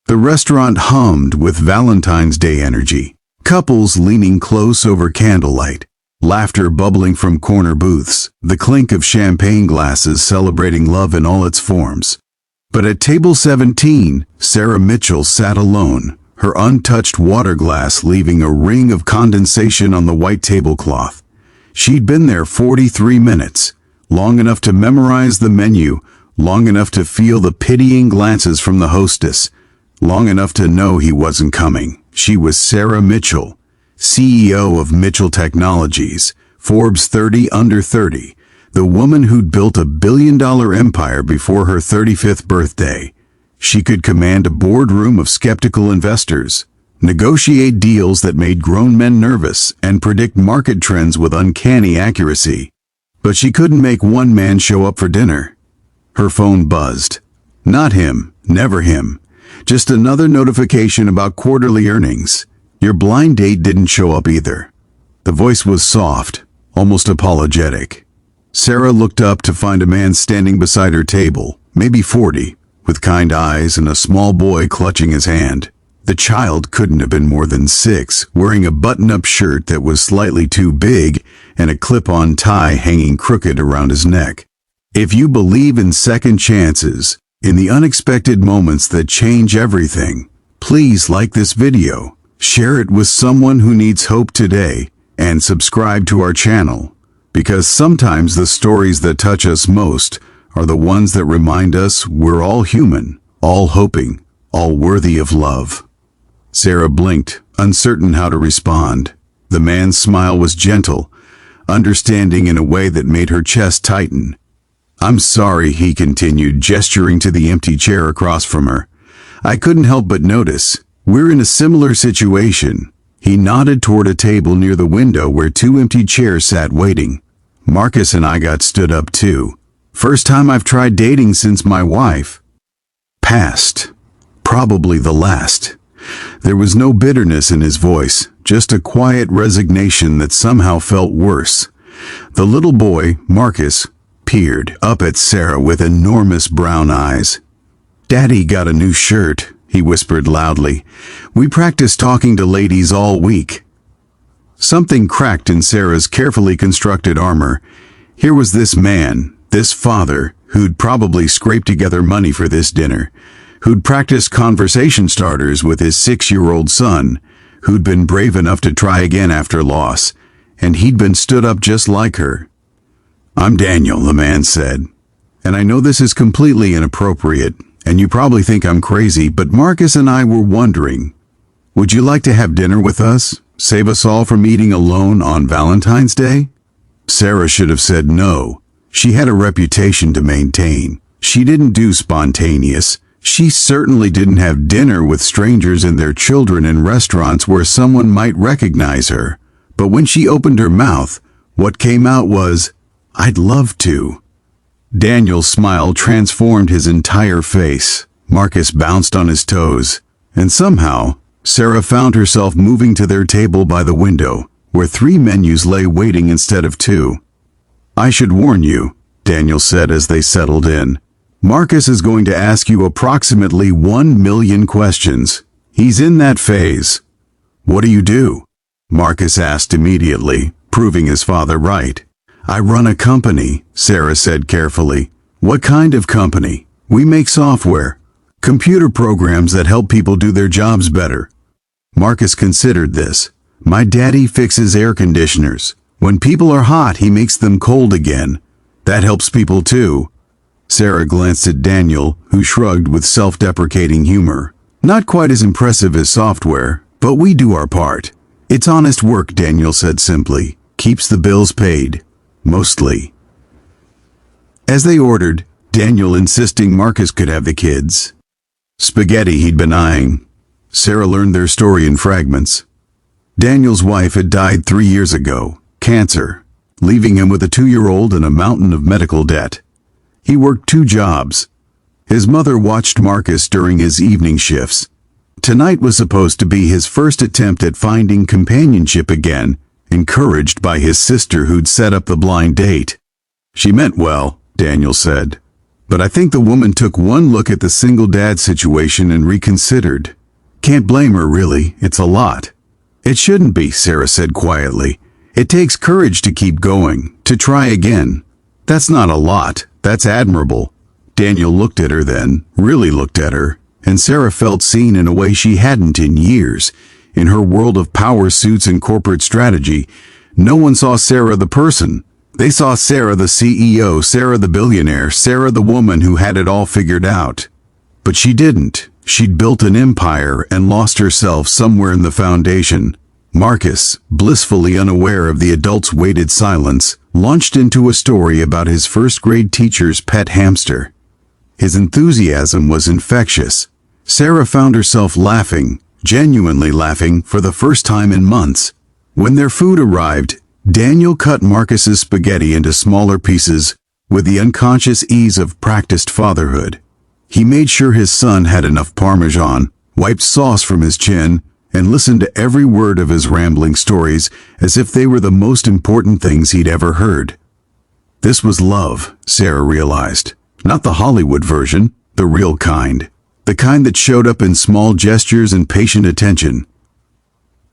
The restaurant hummed with Valentine's Day energy. Couples leaning close over candlelight. Laughter bubbling from corner booths. The clink of champagne glasses celebrating love in all its forms. But at table 17, Sarah Mitchell sat alone, her untouched water glass leaving a ring of condensation on the white tablecloth. She'd been there 43 minutes, long enough to memorize the menu, long enough to feel the pitying glances from the hostess, long enough to know he wasn't coming. She was Sarah Mitchell, CEO of Mitchell Technologies, Forbes 30 Under 30, the woman who'd built a billion-dollar empire before her 35th birthday. She could command a boardroom of skeptical investors, negotiate deals that made grown men nervous, and predict market trends with uncanny accuracy. But she couldn't make one man show up for dinner. Her phone buzzed. Not him, never him. Just another notification about quarterly earnings. Your blind date didn't show up either. The voice was soft, almost apologetic. Sarah looked up to find a man standing beside her table, maybe 40, with kind eyes and a small boy clutching his hand. The child couldn't have been more than 6, wearing a button-up shirt that was slightly too big and a clip-on tie hanging crooked around his neck. If you believe in second chances, in the unexpected moments that change everything, please like this video, share it with someone who needs hope today, and subscribe to our channel, because sometimes the stories that touch us most are the ones that remind us we're all human, all hoping, all worthy of love. Sarah blinked, uncertain how to respond. The man's smile was gentle, understanding in a way that made her chest tighten. "I'm sorry," he continued, gesturing to the empty chair across from her. "I couldn't help but notice. We're in a similar situation." He nodded toward a table near the window where 2 empty chairs sat waiting. "Marcus and I got stood up too. First time I've tried dating since my wife passed. Probably the last." There was no bitterness in his voice, just a quiet resignation that somehow felt worse. The little boy, Marcus, peered up at Sarah with enormous brown eyes. "Daddy got a new shirt," he whispered loudly. "We practiced talking to ladies all week." Something cracked in Sarah's carefully constructed armor. Here was this man, this father, who'd probably scraped together money for this dinner, who'd practiced conversation starters with his 6-year-old son, who'd been brave enough to try again after loss, and he'd been stood up just like her. "I'm Daniel," the man said, "and I know this is completely inappropriate, and you probably think I'm crazy, but Marcus and I were wondering, would you like to have dinner with us? Save us all from eating alone on Valentine's Day?" Sarah should have said no. She had a reputation to maintain. She didn't do spontaneous. She certainly didn't have dinner with strangers and their children in restaurants where someone might recognize her. But when she opened her mouth, what came out was, "I'd love to." Daniel's smile transformed his entire face. Marcus bounced on his toes. And somehow, Sarah found herself moving to their table by the window, where 3 menus lay waiting instead of 2. "I should warn you," Daniel said as they settled in. "Marcus is going to ask you approximately 1 million questions. He's in that phase." "What do you do?" Marcus asked immediately, proving his father right. "I run a company," Sarah said carefully. "What kind of company?" "We make software. Computer programs that help people do their jobs better." Marcus considered this. "My daddy fixes air conditioners. When people are hot, he makes them cold again. That helps people too." Sarah glanced at Daniel, who shrugged with self-deprecating humor. "Not quite as impressive as software, but we do our part." "It's honest work," Daniel said simply. "Keeps the bills paid. Mostly." As they ordered, Daniel insisting Marcus could have the kids. Spaghetti he'd been eyeing. Sarah learned their story in fragments. Daniel's wife had died 3 years ago, cancer, leaving him with a 2-year-old and a mountain of medical debt. He worked 2 jobs. His mother watched Marcus during his evening shifts. Tonight was supposed to be his first attempt at finding companionship again, encouraged by his sister who'd set up the blind date. "She meant well," Daniel said, But I think the woman took one look at the single dad situation and reconsidered. Can't blame her, really. It's a lot. It shouldn't be, Sarah said quietly. It takes courage to keep going, to try again. That's not a lot. That's admirable. Daniel looked at her then, really looked at her, and Sarah felt seen in a way she hadn't in years. In her world of power suits and corporate strategy, no one saw Sarah the person. They saw Sarah the CEO, Sarah the billionaire, Sarah the woman who had it all figured out. But she didn't. She'd built an empire and lost herself somewhere in the foundation. Marcus, blissfully unaware of the adult's weighted silence, launched into a story about his first-grade teacher's pet hamster. His enthusiasm was infectious. Sarah found herself laughing, genuinely laughing, for the first time in months. When their food arrived, Daniel cut Marcus's spaghetti into smaller pieces with the unconscious ease of practiced fatherhood. He made sure his son had enough Parmesan, wiped sauce from his chin, and listened to every word of his rambling stories as if they were the most important things he'd ever heard. This was love, Sarah realized. Not the Hollywood version, the real kind. The kind that showed up in small gestures and patient attention.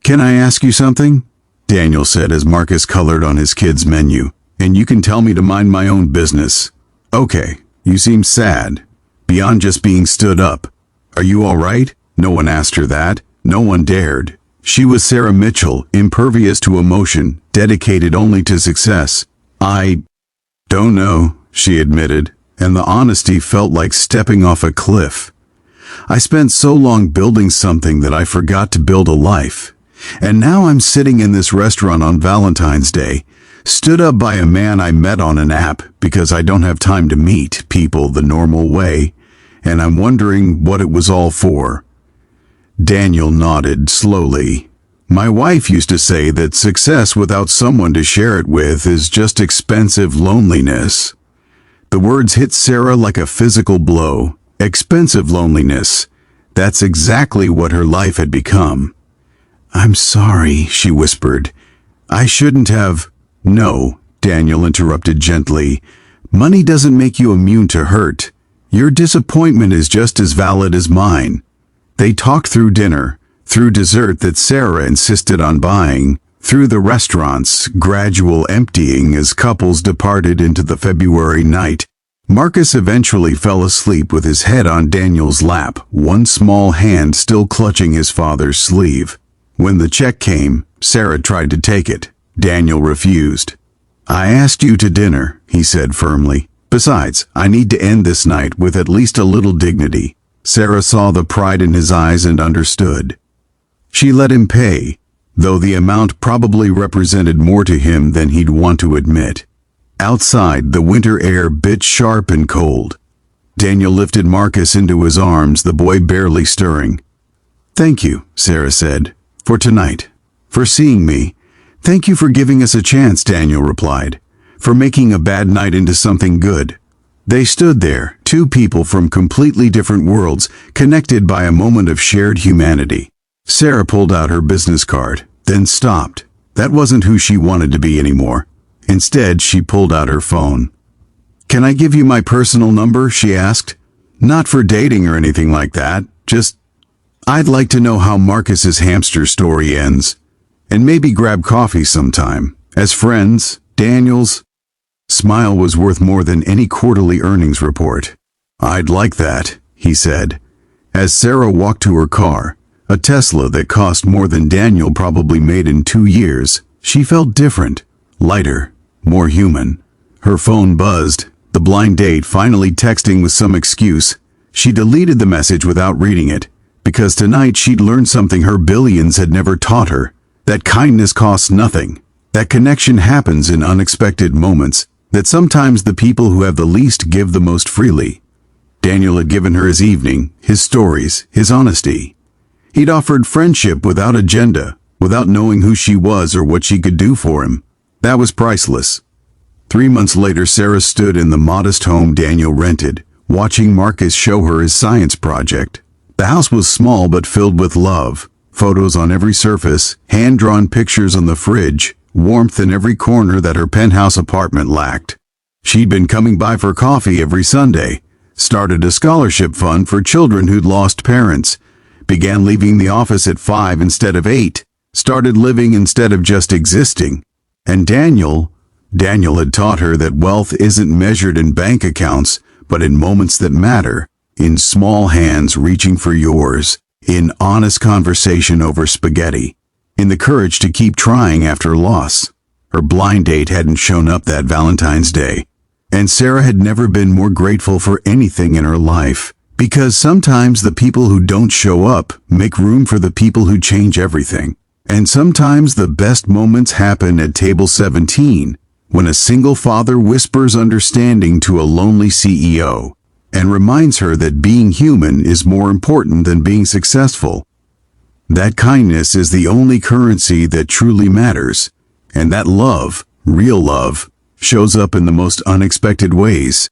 "Can I ask you something?" Daniel said as Marcus colored on his kid's menu. "And you can tell me to mind my own business." "Okay, you seem sad. Beyond just being stood up. Are you all right?" No one asked her that. No one dared. She was Sarah Mitchell, impervious to emotion, dedicated only to success. "I don't know," she admitted, and the honesty felt like stepping off a cliff. "I spent so long building something that I forgot to build a life. And now I'm sitting in this restaurant on Valentine's Day, stood up by a man I met on an app because I don't have time to meet people the normal way, and I'm wondering what it was all for." Daniel nodded slowly. "My wife used to say that success without someone to share it with is just expensive loneliness." The words hit Sarah like a physical blow. Expensive loneliness. That's exactly what her life had become. "I'm sorry," she whispered. "I shouldn't have—" "No," Daniel interrupted gently. "Money doesn't make you immune to hurt. Your disappointment is just as valid as mine." They talked through dinner, through dessert that Sarah insisted on buying, through the restaurant's gradual emptying as couples departed into the February night. Marcus eventually fell asleep with his head on Daniel's lap, one small hand still clutching his father's sleeve. When the check came, Sarah tried to take it. Daniel refused. "I asked you to dinner," he said firmly. "Besides, I need to end this night with at least a little dignity." Sarah saw the pride in his eyes and understood. She let him pay, though the amount probably represented more to him than he'd want to admit. Outside, the winter air bit sharp and cold. Daniel lifted Marcus into his arms, the boy barely stirring. "Thank you," Sarah said, "for tonight, for seeing me." "Thank you for giving us a chance," Daniel replied, "for making a bad night into something good." They stood there, two people from completely different worlds, connected by a moment of shared humanity. Sarah pulled out her business card, then stopped. That wasn't who she wanted to be anymore. Instead, she pulled out her phone. "Can I give you my personal number?" she asked. "Not for dating or anything like that. Just, I'd like to know how Marcus's hamster story ends. And maybe grab coffee sometime. As friends, Daniel's smile was worth more than any quarterly earnings report. "I'd like that," he said. As Sarah walked to her car, a Tesla that cost more than Daniel probably made in 2 years, she felt different, lighter, more human. Her phone buzzed, the blind date finally texting with some excuse. She deleted the message without reading it, because tonight she'd learned something her billions had never taught her, that kindness costs nothing, that connection happens in unexpected moments, that sometimes the people who have the least give the most freely. Daniel had given her his evening, his stories, his honesty. He'd offered friendship without agenda, without knowing who she was or what she could do for him. That was priceless. 3 months later, Sarah stood in the modest home Daniel rented, watching Marcus show her his science project. The house was small but filled with love, photos on every surface, hand-drawn pictures on the fridge, warmth in every corner that her penthouse apartment lacked. She'd been coming by for coffee every Sunday, started a scholarship fund for children who'd lost parents, began leaving the office at 5 instead of 8, started living instead of just existing. And Daniel had taught her that wealth isn't measured in bank accounts, but in moments that matter, in small hands reaching for yours, in honest conversation over spaghetti, in the courage to keep trying after loss. Her blind date hadn't shown up that Valentine's Day, and Sarah had never been more grateful for anything in her life, because sometimes the people who don't show up make room for the people who change everything. And sometimes the best moments happen at table 17, when a single father whispers understanding to a lonely CEO and reminds her that being human is more important than being successful. That kindness is the only currency that truly matters, and that love, real love, shows up in the most unexpected ways.